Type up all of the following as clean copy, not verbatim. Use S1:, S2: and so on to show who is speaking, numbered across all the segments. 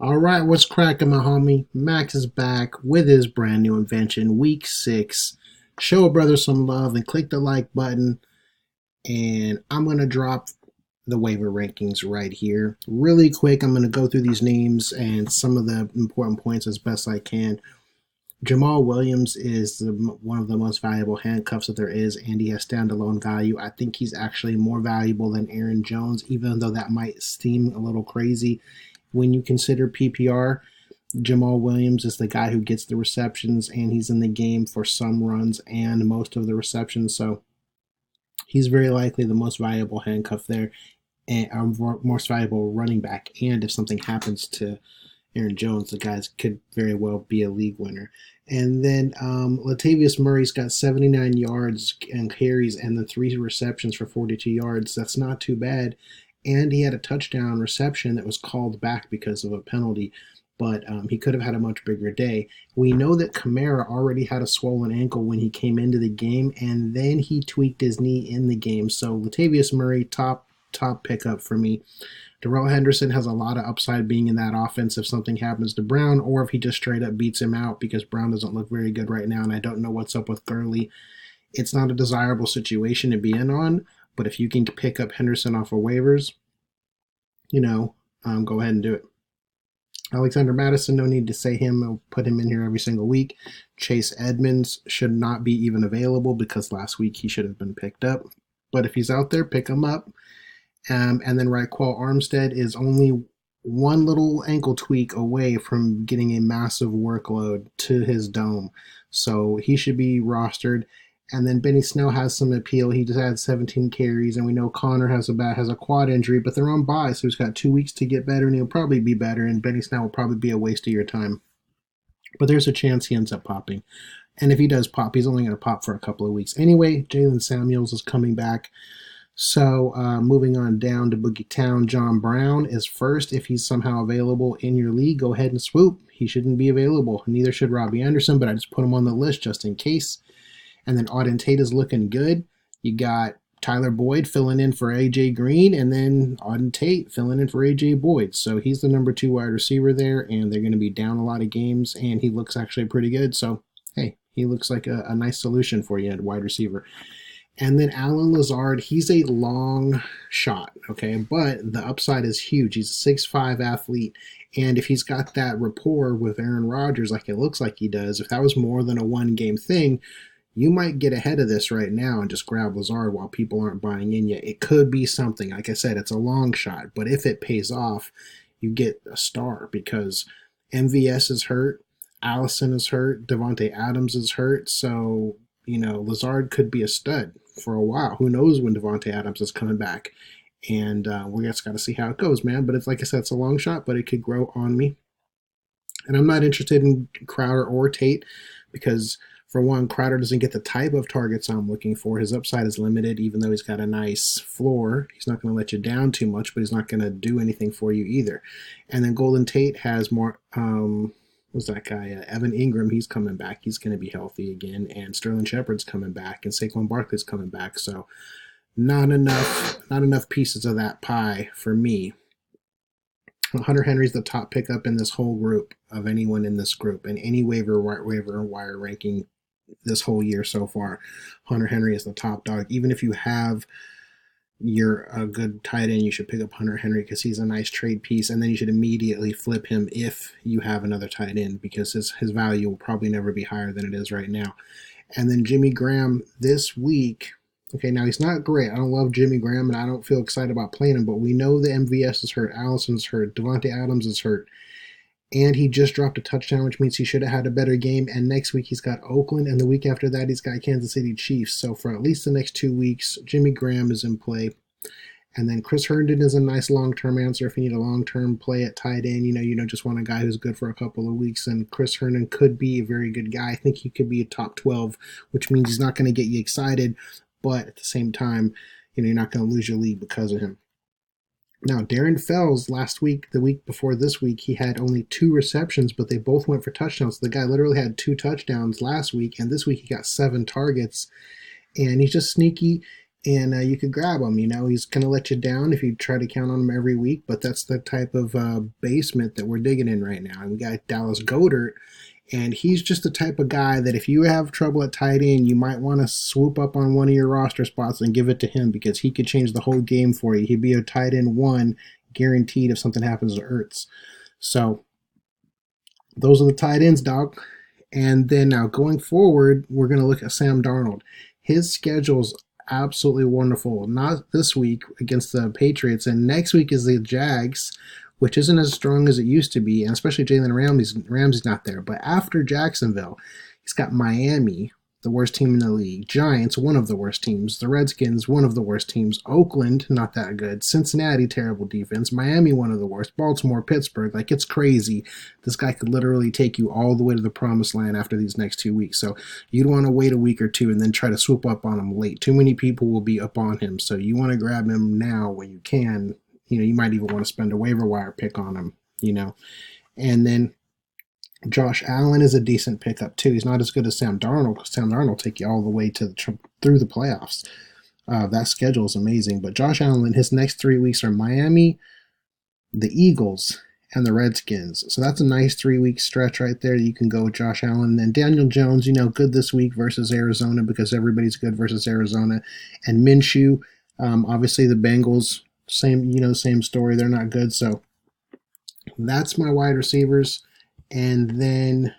S1: All right, what's cracking, my homie? Max is back with his brand new invention, Week 6. Show a brother some love and click the like button. And I'm going to drop the waiver rankings right here. Really quick, I'm going to go through these names and some of the important points as best I can. Jamal Williams is one of the most valuable handcuffs that there is, and he has standalone value. I think he's actually more valuable than Aaron Jones, even though that might seem a little crazy. When you consider PPR, Jamal Williams is the guy who gets the receptions, and he's in the game for some runs and most of the receptions. So he's very likely the most valuable handcuff there, and most valuable running back. And if something happens to Aaron Jones, the guys could very well be a league winner. And then Latavius Murray's got 79 yards and carries and then 3 receptions for 42 yards. That's not too bad. And he had a touchdown reception that was called back because of a penalty, but he could have had a much bigger day. We know that Kamara already had a swollen ankle when he came into the game, and then he tweaked his knee in the game. So Latavius Murray, top pickup for me. Darrell Henderson has a lot of upside being in that offense if something happens to Brown, or if he just straight up beats him out, because Brown doesn't look very good right now, and I don't know what's up with Gurley. It's not a desirable situation to be in on, but if you can pick up Henderson off of waivers, go ahead and do it. Alexander Mattison, no need to say him. I'll put him in here every single week. Chase Edmonds should not be even available because last week he should have been picked up. But if he's out there, pick him up. And then Raquel Armstead is only one little ankle tweak away from getting a massive workload to his dome. So he should be rostered. And then Benny Snell has some appeal. He just had 17 carries, and we know Connor has a quad injury, but they're on bye, so he's got 2 weeks to get better, and he'll probably be better, and Benny Snell will probably be a waste of your time. But there's a chance he ends up popping. And if he does pop, he's only going to pop for a couple of weeks. Anyway, Jalen Samuels is coming back. So moving on down to Boogie Town, John Brown is first. If he's somehow available in your league, go ahead and swoop. He shouldn't be available. Neither should Robby Anderson, but I just put him on the list just in case. And then Auden Tate is looking good. You got Tyler Boyd filling in for A.J. Green, and then Auden Tate filling in for A.J. Boyd. So he's the number 2 wide receiver there, and they're going to be down a lot of games, and he looks actually pretty good. So, hey, he looks like a nice solution for you at wide receiver. And then Alan Lazard, he's a long shot, okay? But the upside is huge. He's a 6'5" athlete. And if he's got that rapport with Aaron Rodgers like it looks like he does, if that was more than a one-game thing, you might get ahead of this right now and just grab Lazard while people aren't buying in yet. It could be something. Like I said, it's a long shot. But if it pays off, you get a star because MVS is hurt, Allison is hurt, Devontae Adams is hurt. So, Lazard could be a stud for a while. Who knows when Devontae Adams is coming back? And we just got to see how it goes, man. But it's like I said, it's a long shot, but it could grow on me. And I'm not interested in Crowder or Tate because, for one, Crowder doesn't get the type of targets I'm looking for. His upside is limited, even though he's got a nice floor. He's not going to let you down too much, but he's not going to do anything for you either. And then Golden Tate has more, what's that guy? Evan Ingram, he's coming back. He's going to be healthy again. And Sterling Shepard's coming back, and Saquon Barkley's coming back. So not enough pieces of that pie for me. Hunter Henry's the top pickup in this whole group of anyone in this group, and any waiver wire ranking this whole year so far. Hunter Henry is the top dog. Even if you have a good tight end, you should pick up Hunter Henry because he's a nice trade piece, and then you should immediately flip him if you have another tight end because his value will probably never be higher than it is right now. And then Jimmy Graham this week. Okay, now he's not great. I don't love Jimmy Graham, and I don't feel excited about playing him, but we know the MVS is hurt, Allison's hurt, Devontae Adams is hurt, and he just dropped a touchdown, which means he should have had a better game. And next week he's got Oakland, and the week after that he's got Kansas City Chiefs. So for at least the next 2 weeks, Jimmy Graham is in play. And then Chris Herndon is a nice long-term answer if you need a long-term play at tight end. You don't just want a guy who's good for a couple of weeks. And Chris Herndon could be a very good guy. I think he could be a top 12, which means he's not going to get you excited. But at the same time, you're not going to lose your league because of him. Now, Darren Fells last week, the week before this week, he had only 2 receptions, but they both went for touchdowns. The guy literally had 2 touchdowns last week, and this week he got 7 targets. And he's just sneaky. and you could grab him. He's going to let you down if you try to count on him every week, but that's the type of basement that we're digging in right now. And we got Dallas Goedert, and he's just the type of guy that if you have trouble at tight end, you might want to swoop up on one of your roster spots and give it to him, because he could change the whole game for you. He'd be a tight end 1 guaranteed if something happens to Ertz. So those are the tight ends, dog. And then now going forward, we're going to look at Sam Darnold. His schedule's absolutely wonderful. Not this week against the Patriots, and next week is the Jags, which isn't as strong as it used to be, and especially Jalen Ramsey's not there. But after Jacksonville, he's got Miami, the worst team in the league, Giants, one of the worst teams, the Redskins, one of the worst teams, Oakland, not that good, Cincinnati, terrible defense, Miami, one of the worst, Baltimore, Pittsburgh. Like, it's crazy. This guy could literally take you all the way to the promised land after these next 2 weeks. So you'd want to wait a week or two and then try to swoop up on him late. Too many people will be up on him, so you want to grab him now when you can. You might even want to spend a waiver wire pick on him, And then Josh Allen is a decent pickup too. He's not as good as Sam Darnold, because Sam Darnold will take you all the way through the playoffs. That schedule is amazing. But Josh Allen, his next 3 weeks are Miami, the Eagles, and the Redskins. So that's a nice 3-week stretch right there. You can go with Josh Allen. And then Daniel Jones, good this week versus Arizona, because everybody's good versus Arizona. And MInshew, obviously the Bengals, same story. They're not good. So that's my wide receivers. And then,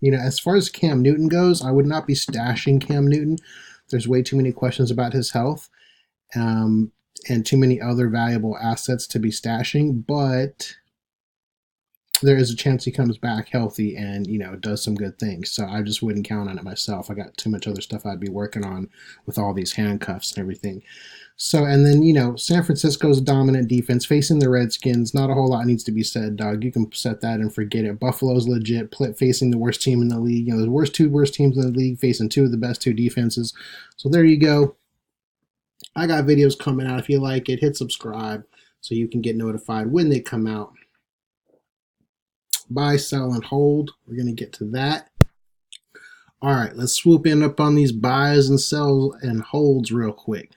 S1: as far as Cam Newton goes, I would not be stashing Cam Newton. There's way too many questions about his health, and too many other valuable assets to be stashing. But there is a chance he comes back healthy and, does some good things. So I just wouldn't count on it myself. I got too much other stuff I'd be working on with all these handcuffs and everything. So, and then, San Francisco's dominant defense facing the Redskins. Not a whole lot needs to be said, dog. You can set that and forget it. Buffalo's legit, facing the worst team in the league. The two worst teams in the league facing two of the best two defenses. So there you go. I got videos coming out. If you like it, hit subscribe so you can get notified when they come out. Buy, sell, and hold. We're going to get to that. All right, let's swoop in up on these buys and sells and holds real quick.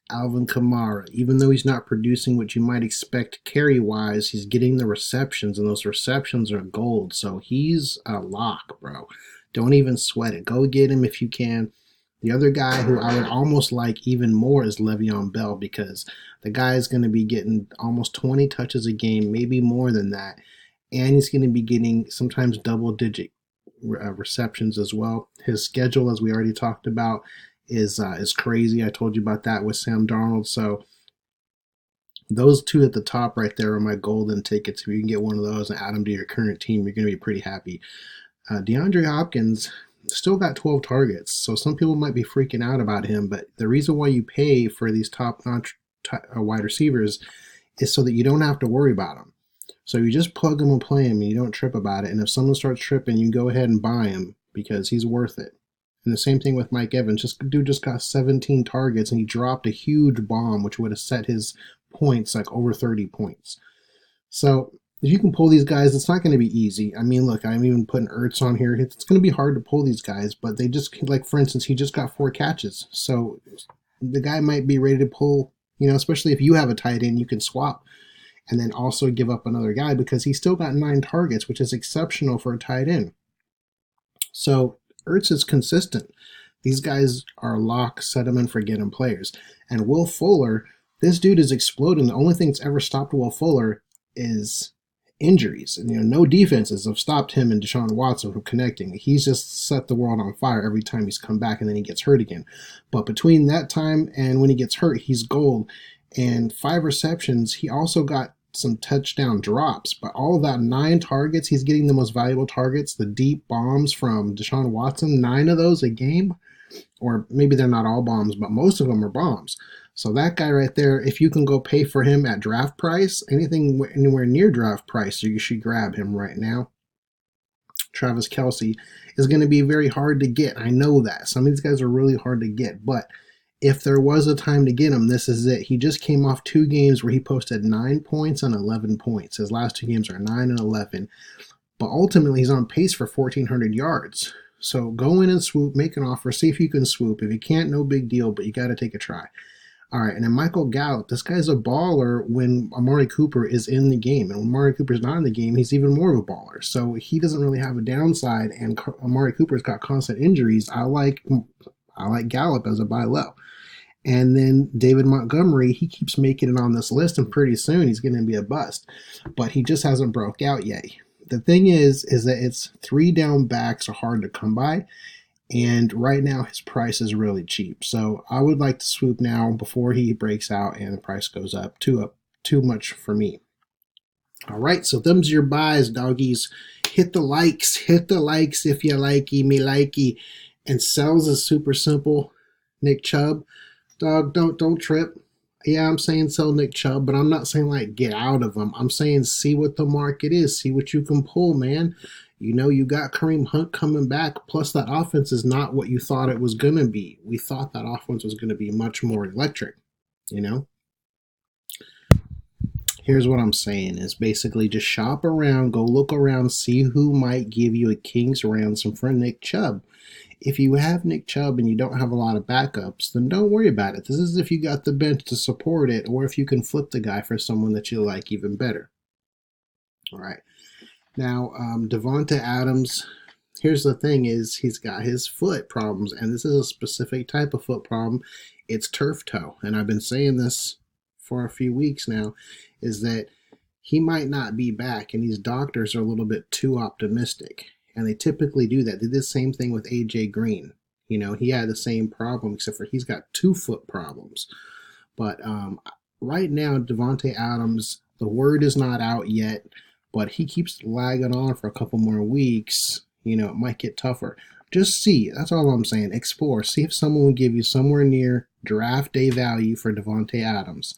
S1: Alvin Kamara, even though he's not producing what you might expect carry-wise, he's getting the receptions, and those receptions are gold. So he's a lock, bro. Don't even sweat it. Go get him if you can. The other guy who I would almost like even more is Le'Veon Bell, because the guy is going to be getting almost 20 touches a game, maybe more than that. And he's going to be getting sometimes double-digit receptions as well. His schedule, as we already talked about, is crazy. I told you about that with Sam Darnold. So those two at the top right there are my golden tickets. If you can get one of those and add them to your current team, you're going to be pretty happy. DeAndre Hopkins still got 12 targets. So some people might be freaking out about him, but the reason why you pay for these top-notch wide receivers is so that you don't have to worry about them. So you just plug him and play him, and you don't trip about it. And if someone starts tripping, you go ahead and buy him because he's worth it. And the same thing with Mike Evans. Dude just got 17 targets, and he dropped a huge bomb, which would have set his points like over 30 points. So if you can pull these guys, it's not going to be easy. I mean, look, I'm even putting Ertz on here. It's going to be hard to pull these guys, but they just, like, for instance, he just got 4 catches. So the guy might be ready to pull, especially if you have a tight end, you can swap and then also give up another guy, because he still got 9 targets, which is exceptional for a tight end. So Ertz is consistent. These guys are lock, set him and forget him players. And Will Fuller, this dude is exploding. The only thing that's ever stopped Will Fuller is injuries. And no defenses have stopped him and Deshaun Watson from connecting. He's just set the world on fire every time he's come back, and then he gets hurt again. But between that time and when he gets hurt, he's gold. And 5 receptions, he also got some touchdown drops, but all of that 9 targets, he's getting the most valuable targets, the deep bombs from Deshaun Watson, 9 of those a game, or maybe they're not all bombs, but most of them are bombs. So that guy right there, if you can go pay for him at draft price, anything anywhere near draft price, you should grab him right now. Travis Kelce is going to be very hard to get. I know that. Some of these guys are really hard to get, but if there was a time to get him, this is it. He just came off 2 games where he posted 9 points and 11 points. His last 2 games are 9 and 11. But ultimately, he's on pace for 1,400 yards. So go in and swoop, make an offer, see if you can swoop. If you can't, no big deal, but you got to take a try. All right, and then Michael Gallup, this guy's a baller when Amari Cooper is in the game. And when Amari Cooper's not in the game, he's even more of a baller. So he doesn't really have a downside, and Amari Cooper's got constant injuries. I like Gallup as a buy low. And then David Montgomery, he keeps making it on this list, and pretty soon he's going to be a bust. But he just hasn't broke out yet. The thing is that it's 3 down backs are hard to come by. And right now, his price is really cheap. So I would like to swoop now before he breaks out and the price goes up. Too much for me. All right, so them's your buys, doggies. Hit the likes if you likey, me likey. And sells is super simple. Nick Chubb, dog, don't trip. Yeah, I'm saying sell Nick Chubb, but I'm not saying like get out of him. I'm saying see what the market is, see what you can pull, man. You know, you got Kareem Hunt coming back, plus that offense is not what you thought it was going to be. We thought that offense was going to be much more electric, you know? Here's what I'm saying is basically just shop around, go look around, see who might give you a king's ransom for Nick Chubb. If you have Nick Chubb and you don't have a lot of backups, then don't worry about it. This is if you got the bench to support it, or if you can flip the guy for someone that you like even better. All right. Now, Davante Adams, here's the thing is he's got his foot problems, and this is a specific type of foot problem. It's turf toe, and I've been saying this for a few weeks now, is that he might not be back, and these doctors are a little bit too optimistic, and they typically do that. They did the same thing with A.J. Green. You know, he had the same problem, except for he's got 2 foot problems. But right now, Davante Adams, the word is not out yet, but he keeps lagging on for a couple more weeks. You know, it might get tougher. Just see. That's all I'm saying. Explore. See if someone will give you somewhere near draft day value for Davante Adams.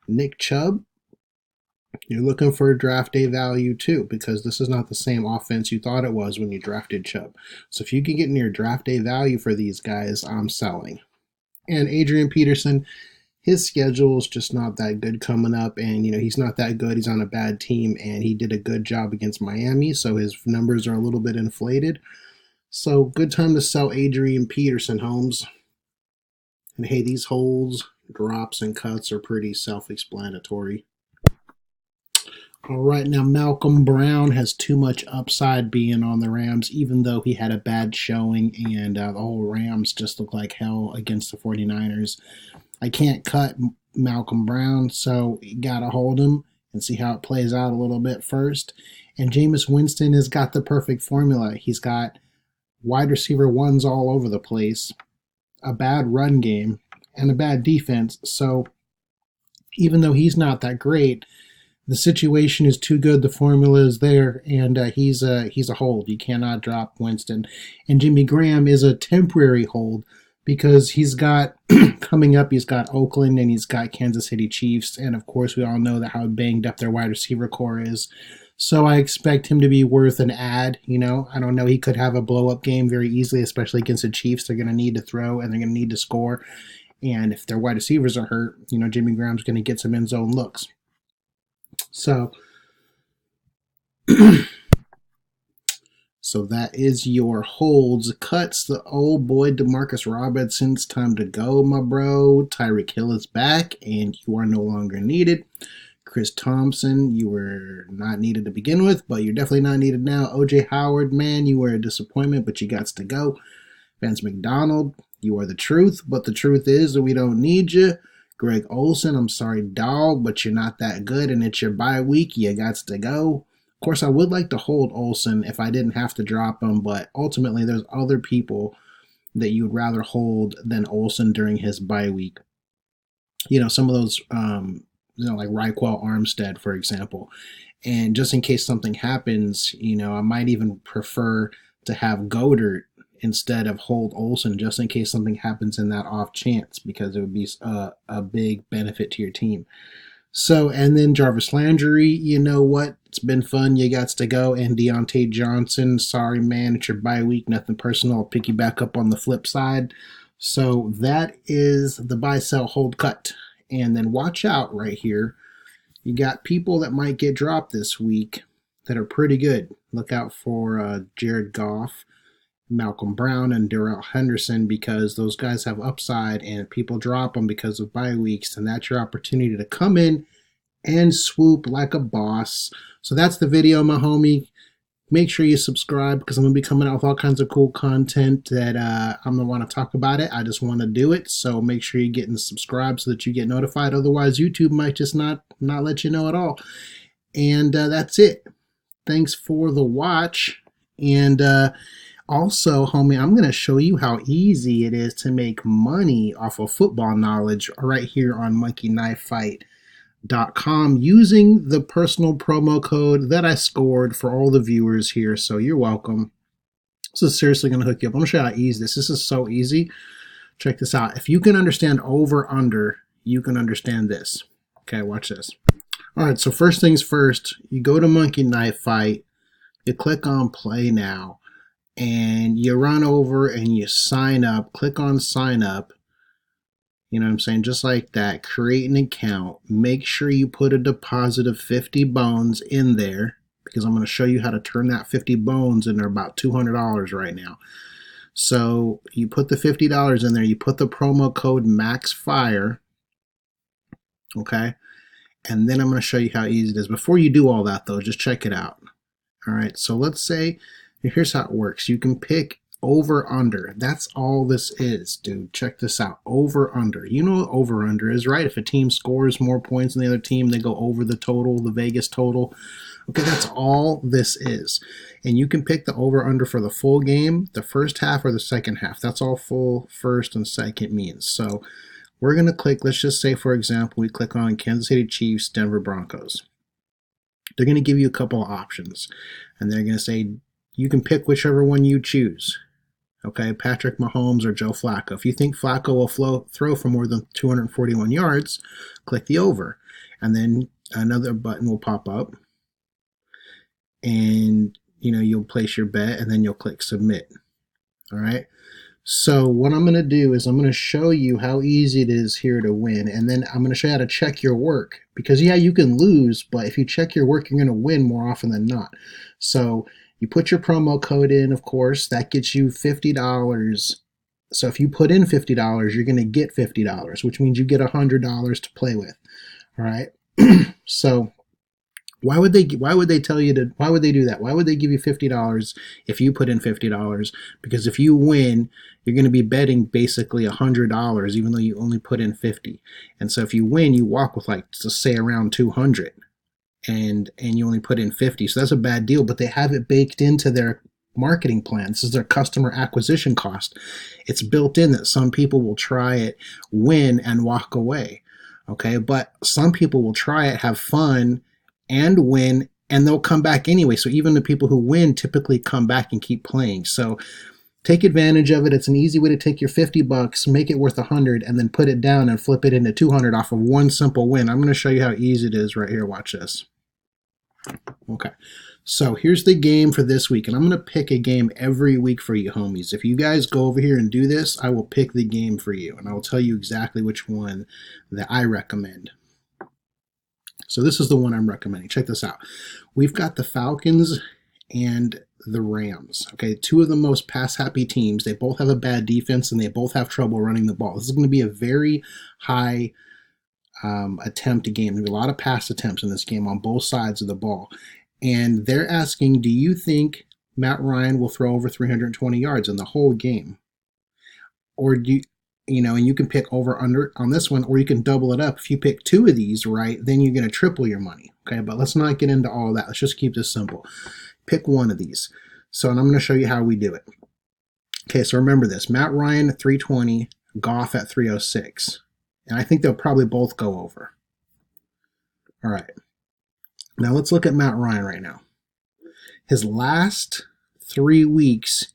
S1: Nick Chubb, you're looking for draft day value too, because this is not the same offense you thought it was when you drafted Chubb. So if you can get near draft day value for these guys, I'm selling. And Adrian Peterson, his schedule is just not that good coming up, and you know he's not that good. He's on a bad team, and he did a good job against Miami, so his numbers are a little bit inflated. So good time to sell Adrian Peterson, Holmes. And hey, these holds, drops, and cuts are pretty self-explanatory. All right, now Malcolm Brown has too much upside being on the Rams, even though he had a bad showing, and the whole Rams just look like hell against the 49ers. I can't cut Malcolm Brown, so you got to hold him and see how it plays out a little bit first. And Jameis Winston has got the perfect formula. He's got wide receiver ones all over the place, a bad run game, and a bad defense. So even though he's not that great, the situation is too good. The formula is there, and he's a hold. You cannot drop Winston. And Jimmy Graham is a temporary hold, because he's got, coming up, he's got Oakland and he's got Kansas City Chiefs. And, of course, we all know that how banged up their wide receiver core is. So I expect him to be worth an add. You know, I don't know. He could have a blow-up game very easily, especially against the Chiefs. They're going to need to throw and they're going to need to score. And if their wide receivers are hurt, you know, Jimmy Graham's going to get some end-zone looks. So... So that is your holds. Cuts, the old boy DeMarcus Robinson's time to go, my bro. Tyreek Hill is back, and you are no longer needed. Chris Thompson, you were not needed to begin with, but you're definitely not needed now. O.J. Howard, man, you were a disappointment, but you got to go. Vance McDonald, you are the truth, but the truth is that we don't need you. Greg Olsen, I'm sorry, dog, but you're not that good, and it's your bye week. You got to go. Of course, I would like to hold Olsen if I didn't have to drop him, but ultimately there's other people that you would rather hold than Olsen during his bye week. You know, some of those, like Raquel Armstead, for example. And just in case something happens, you know, I might even prefer to have Goedert instead of hold Olsen, just in case something happens in that off chance, because it would be a big benefit to your team. So, and then Jarvis Landry, you know what? It's been fun. You got to go. And Deontay Johnson, sorry, man. It's your bye week. Nothing personal. I'll pick you back up on the flip side. So that is the buy, sell, hold, cut. And then watch out right here. You got people that might get dropped this week that are pretty good. Look out for Jared Goff Malcolm Brown and Darren Henderson because those guys have upside and people drop them because of bye weeks, and that's your opportunity to come in and swoop like a boss. So that's the video, my homie. Make sure you subscribe because I'm going to be coming out with all kinds of cool content that I'm going to want to talk about it. I just want to do it. So make sure you get and subscribe so that you get notified. Otherwise, YouTube might just not let you know at all. And that's it. Thanks for the watch. And also, homie, I'm going to show you how easy it is to make money off of football knowledge right here on monkeyknifefight.com using the personal promo code that I scored for all the viewers here. So you're welcome. This is seriously going to hook you up. I'm going to show you how easy this is. This is so easy. Check this out. If you can understand over, under, you can understand this. Okay, watch this. All right, so first things first, you go to Monkey Knife Fight, you click on Play Now, and you run over and you sign up. Click on Sign Up. You know what I'm saying? Just like that. Create an account. Make sure you put a deposit of 50 bones in there because I'm going to show you how to turn that 50 bones into about $200 right now. So you put the $50 in there. You put the promo code MAXFIRE. Okay? And then I'm going to show you how easy it is. Before you do all that, though, just check it out. All right, so let's say, here's how it works. You can pick over, under. That's all this is, dude. Check this out. Over, under. You know what over, under is, right? If a team scores more points than the other team, they go over the total, the Vegas total. Okay, that's all this is. And you can pick the over, under for the full game, the first half or the second half. That's all full first and second means. So we're going to click, let's just say, for example, we click on Kansas City Chiefs, Denver Broncos. They're going to give you a couple of options. And they're going to say, you can pick whichever one you choose. Okay, Patrick Mahomes or Joe Flacco. If you think Flacco will throw for more than 241 yards, click the over. And then another button will pop up. And, you'll place your bet, and then you'll click submit. All right. So what I'm going to do is I'm going to show you how easy it is here to win, and then I'm going to show you how to check your work. Because, yeah, you can lose, but if you check your work, you're going to win more often than not. So you put your promo code in, of course. That gets you $50. So if you put in $50, you're going to get $50, which means you get $100 to play with. All right? So why would they tell you to, why would they do that? Why would they give you $50 if you put in $50? Because if you win, you're going to be betting basically $100, even though you only put in 50. And so if you win, you walk with, like, let's say around 200, and you only put in 50. So that's a bad deal, but they have it baked into their marketing plan. This is their customer acquisition cost. It's built in that some people will try it, win, and walk away. Okay, but some people will try it, have fun, and win, and they'll come back anyway. So even the people who win typically come back and keep playing. So take advantage of it. It's an easy way to take your $50, make it worth 100, and then put it down and flip it into 200 off of one simple win. I'm going to show you how easy it is right here. Watch this. Okay, so here's the game for this week, and I'm going to pick a game every week for you homies. If you guys go over here and do this, I will pick the game for you, and I will tell you exactly which one that I recommend. So this is the one I'm recommending. Check this out. We've got the Falcons and the Rams. Okay, two of the most pass-happy teams. They both have a bad defense, and they both have trouble running the ball. This is going to be a very high attempt game. There'll be a lot of pass attempts in this game on both sides of the ball. And they're asking, do you think Matt Ryan will throw over 320 yards in the whole game? Or do you, and you can pick over under on this one, or you can double it up. If you pick two of these, right, then you're going to triple your money. Okay, but let's not get into all of that. Let's just keep this simple. Pick one of these. So, and I'm going to show you how we do it. Okay, so remember this. Matt Ryan at 320, Goff at 306. And I think they'll probably both go over. All right. Now let's look at Matt Ryan right now. His last 3 weeks,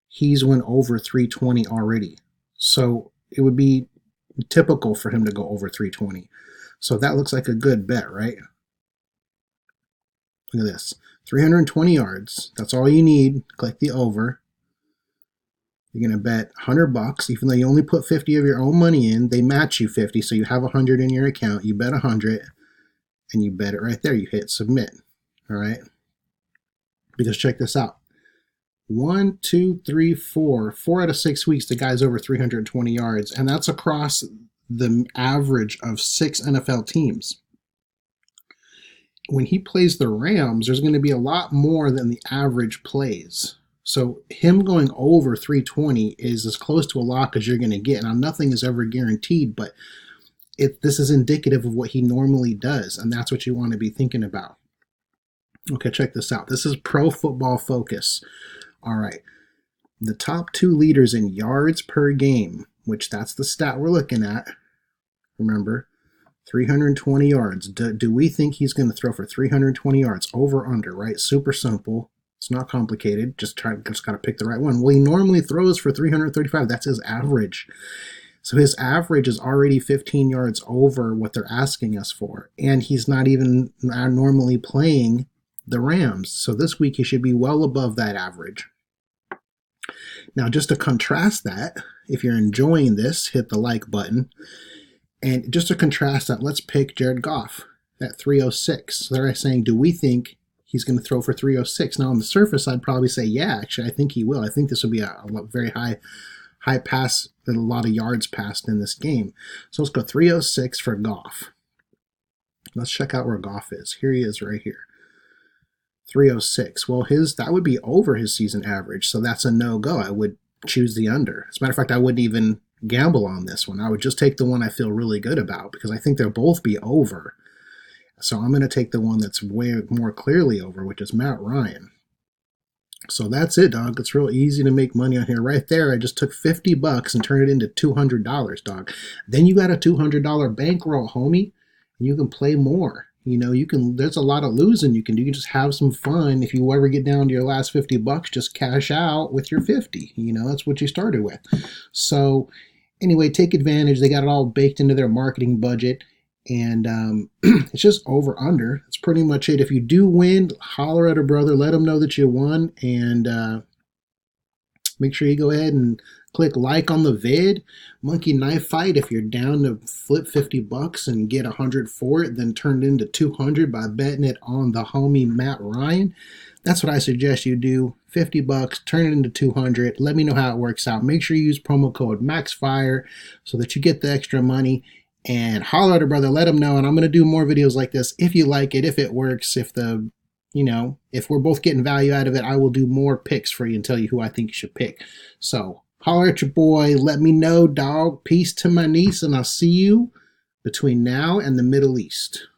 S1: he's went over 320 already. So it would be typical for him to go over 320. So that looks like a good bet, right? Look at this. 320 yards. That's all you need. Click the over. You're going to bet $100, even though you only put 50 of your own money in. They match you 50, so you have 100 in your account. You bet 100, and you bet it right there. You hit submit, all right? Because check this out. 1, 2, 3, 4. 4 out of 6 weeks, the guy's over 320 yards, and that's across the average of 6 NFL teams. When he plays the Rams, there's going to be a lot more than the average plays. So him going over 320 is as close to a lock as you're going to get. Now, nothing is ever guaranteed, but this is indicative of what he normally does, and that's what you want to be thinking about. Okay, check this out. This is Pro Football Focus. All right. The top 2 leaders in yards per game, which that's the stat we're looking at. Remember, 320 yards. Do we think he's going to throw for 320 yards? Over, under, right? Super simple. It's not complicated. Just got to pick the right one. Well, he normally throws for 335. That's his average. So his average is already 15 yards over what they're asking us for. And he's not even normally playing the Rams. So this week he should be well above that average. Now, just to contrast that, if you're enjoying this, hit the like button. And just to contrast that, let's pick Jared Goff at 306. So they're saying, do we think he's going to throw for 306? Now, on the surface, I'd probably say, yeah, actually, I think he will. I think this will be a very high pass, and a lot of yards passed in this game. So let's go 306 for Goff. Let's check out where Goff is. Here he is right here. 306. Well, that would be over his season average, so that's a no-go. I would choose the under. As a matter of fact, I wouldn't even gamble on this one. I would just take the one I feel really good about because I think they'll both be over. So I'm going to take the one that's way more clearly over, which is Matt Ryan. So that's it, dog. It's real easy to make money on here. Right there, I just took $50 and turned it into $200, dog. Then you got a $200 bankroll, homie, and you can play more. You know, there's a lot of losing you can do. You can just have some fun. If you ever get down to your last $50, just cash out with your 50. You know, that's what you started with. So anyway, take advantage. They got it all baked into their marketing budget. And it's just over under. That's pretty much it. If you do win, holler at a brother. Let him know that you won. And make sure you go ahead and click like on the vid. Monkey Knife Fight. If you're down to flip $50 and get 100 for it, then turn it into 200 by betting it on the homie Matt Ryan. That's what I suggest you do. $50, turn it into 200. Let me know how it works out. Make sure you use promo code MAXFIRE so that you get the extra money. And holler at a brother, let him know. And I'm going to do more videos like this if you like it, if it works, if we're both getting value out of it, I will do more picks for you and tell you who I think you should pick. So holler at your boy. Let me know, dog. Peace to my niece, and I'll see you between now and the Middle East.